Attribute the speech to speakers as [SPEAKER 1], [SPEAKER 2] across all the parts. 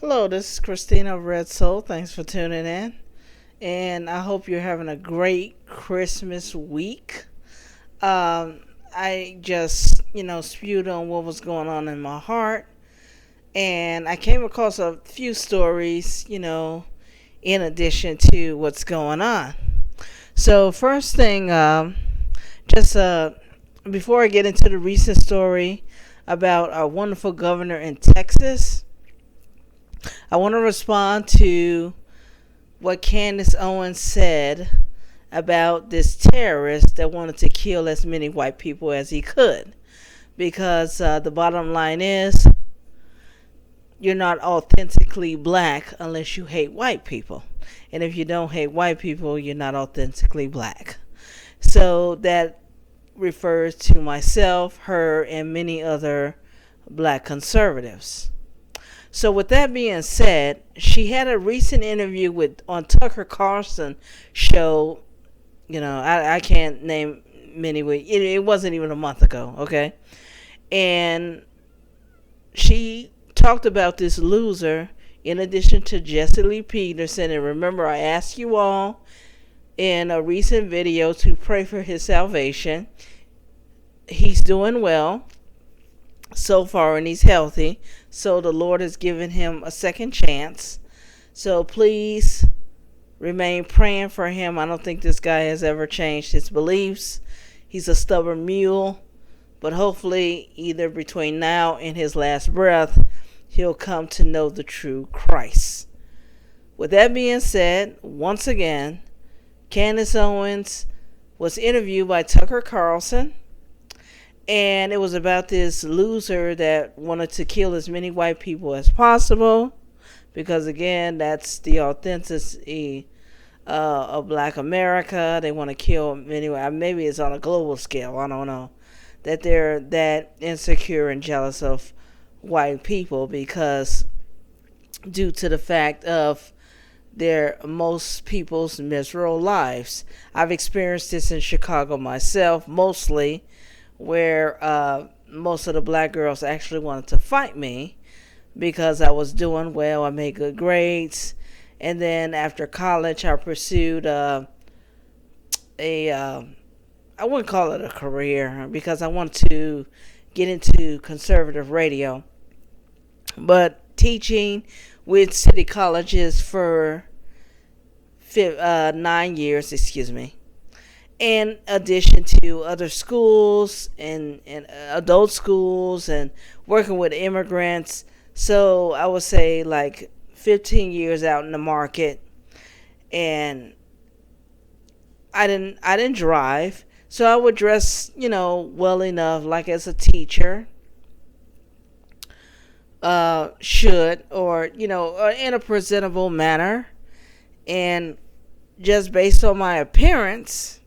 [SPEAKER 1] Hello, this is Christina of Red Soul. Thanks for tuning in. And I hope you're having a great Christmas week. Um, I just, spewed on what was going on in my heart. And I came across a few stories, in addition to what's going on. So, first thing, just before I get into the recent story about our wonderful governor in Texas, I want to respond to what Candace Owens said about this terrorist that wanted to kill as many white people as he could. Because the bottom line is, you're not authentically black unless you hate white people. And if you don't hate white people, you're not authentically black. So that refers to myself, her, and many other black conservatives. So with that being said, she had a recent interview with on Tucker Carlson show. I can't name many weeks. It wasn't even a month ago, okay? And she talked about this loser in addition to Jesse Lee Peterson. And remember, I asked you all in a recent video to pray for his salvation. He's doing well so far and he's healthy. So the Lord has given him a second chance. So please remain praying for him. I don't think this guy has ever changed his beliefs. He's a stubborn mule. But hopefully, either between now and his last breath, he'll come to know the true Christ. With that being said, once again, Candace Owens was interviewed by Tucker Carlson. And it was about this loser that wanted to kill as many white people as possible. Because again, that's the authenticity of black America. They want to kill many. Maybe it's on a global scale. I don't know. That they're that insecure and jealous of white people because due to the fact of their most people's miserable lives. I've experienced this in Chicago myself, mostly where most of the black girls actually wanted to fight me because I was doing well. I made good grades. And then after college, I pursued I wouldn't call it a career because I want to get into conservative radio. But teaching with city colleges for 9 years, in addition to other schools and adult schools and working with immigrants. So I would say like 15 years out in the market, and I didn't drive, so I would dress well enough, like as a teacher should, or in a presentable manner, and just based on my appearance,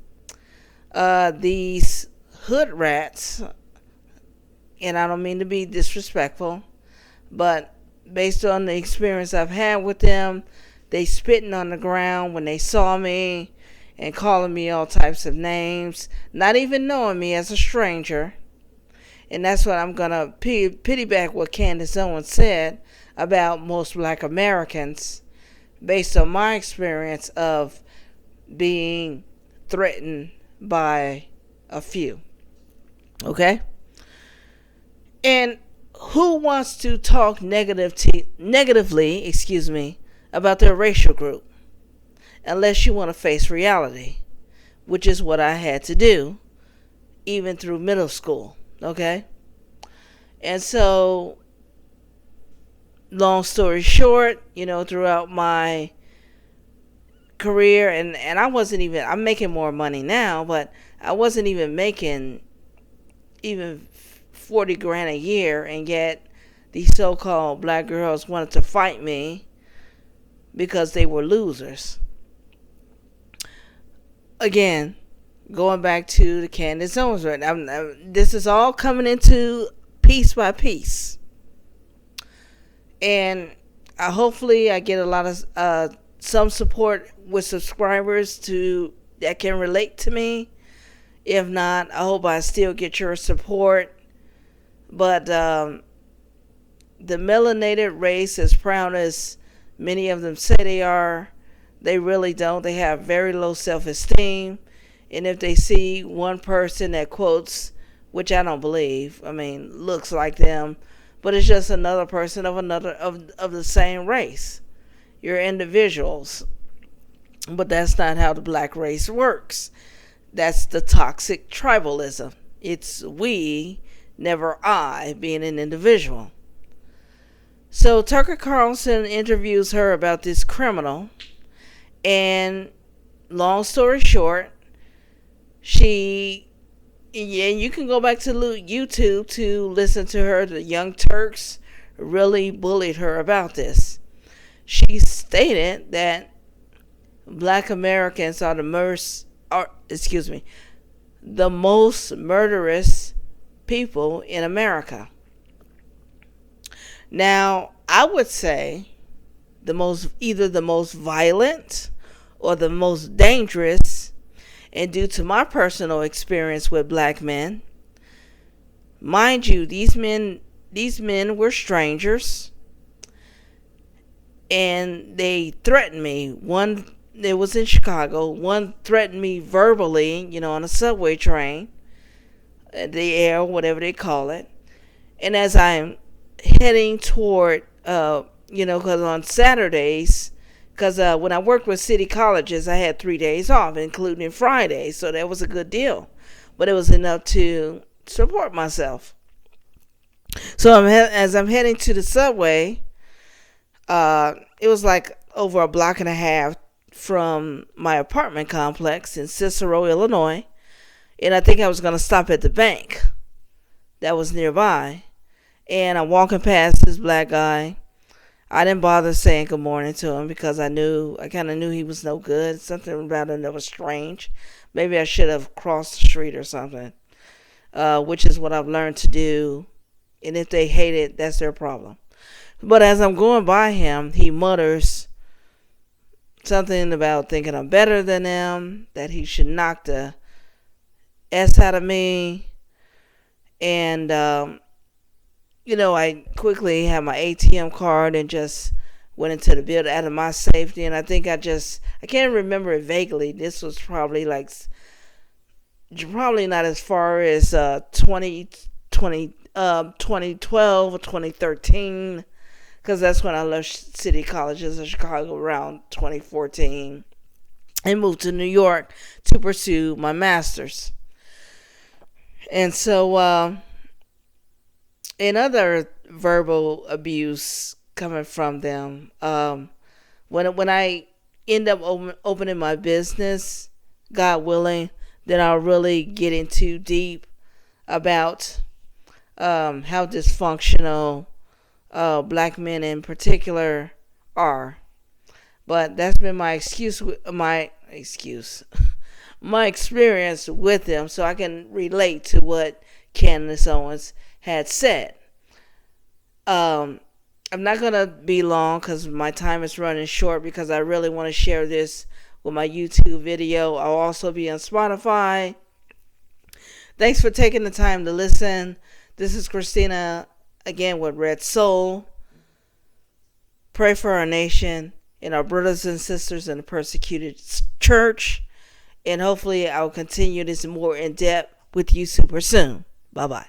[SPEAKER 1] these hood rats, and I don't mean to be disrespectful, but based on the experience I've had with them, they spitting on the ground when they saw me and calling me all types of names, not even knowing me as a stranger. And that's what I'm going to piggyback what Candace Owens said about most black Americans based on my experience of being threatened by a few. Okay? And who wants to talk negatively, about their racial group? Unless you want to face reality, which is what I had to do, even through middle school. Okay? And so, long story short, throughout my career, and I wasn't even, I'm making more money now, but I wasn't even making even 40 grand a year, and yet these so-called black girls wanted to fight me because they were losers. Again, going back to the Candace Owens, this is all coming into piece by piece, and hopefully I get a lot of some support with subscribers that can relate to me. If not, I hope I still get your support. But the melanated race, as proud as many of them say they are, they really don't. They have very low self-esteem. And if they see one person that quotes, which I don't believe, I mean, looks like them, but it's just another person of the same race. You're individuals. But that's not how the black race works. That's the toxic tribalism. It's we, never I, being an individual. So Tucker Carlson interviews her about this criminal, and long story short, and you can go back to YouTube to listen to her. The Young Turks really bullied her about this. She stated that black Americans are the most murderous people in America. Now, I would say either the most violent or the most dangerous, and due to my personal experience with black men, mind you, these men were strangers, and they threatened me. One, it was in Chicago. One threatened me verbally, on a subway train, the air, whatever they call it. And as I'm heading toward, because on Saturdays, because when I worked with city colleges, I had 3 days off, including Friday, so that was a good deal. But it was enough to support myself. So as I'm heading to the subway, it was like over a block and a half from my apartment complex in Cicero, Illinois. And I think I was going to stop at the bank that was nearby. And I'm walking past this black guy. I didn't bother saying good morning to him because I kind of knew he was no good. Something about him that was strange. Maybe I should have crossed the street or something, which is what I've learned to do. And if they hate it, that's their problem. But as I'm going by him, he mutters something about thinking I'm better than him, that he should knock the S out of me. And, I quickly had my ATM card and just went into the building out of my safety. And I think I can't remember it vaguely. This was probably not as far as 2012 or 2013. Because that's when I left city colleges in Chicago around 2014 and moved to New York to pursue my master's. And so, in other verbal abuse coming from them, when I end up opening my business, God willing, then I'll really get into deep about how dysfunctional black men in particular are. But that's been my my experience with them, so I can relate to what Candace Owens had said. I'm not going to be long because my time is running short, because I really want to share this with my YouTube video. I'll also be on Spotify. Thanks for taking the time to listen. This is Christina again with Red Soul. Pray for our nation and our brothers and sisters in the persecuted church. And hopefully I'll continue this more in depth with you super soon. Bye-bye.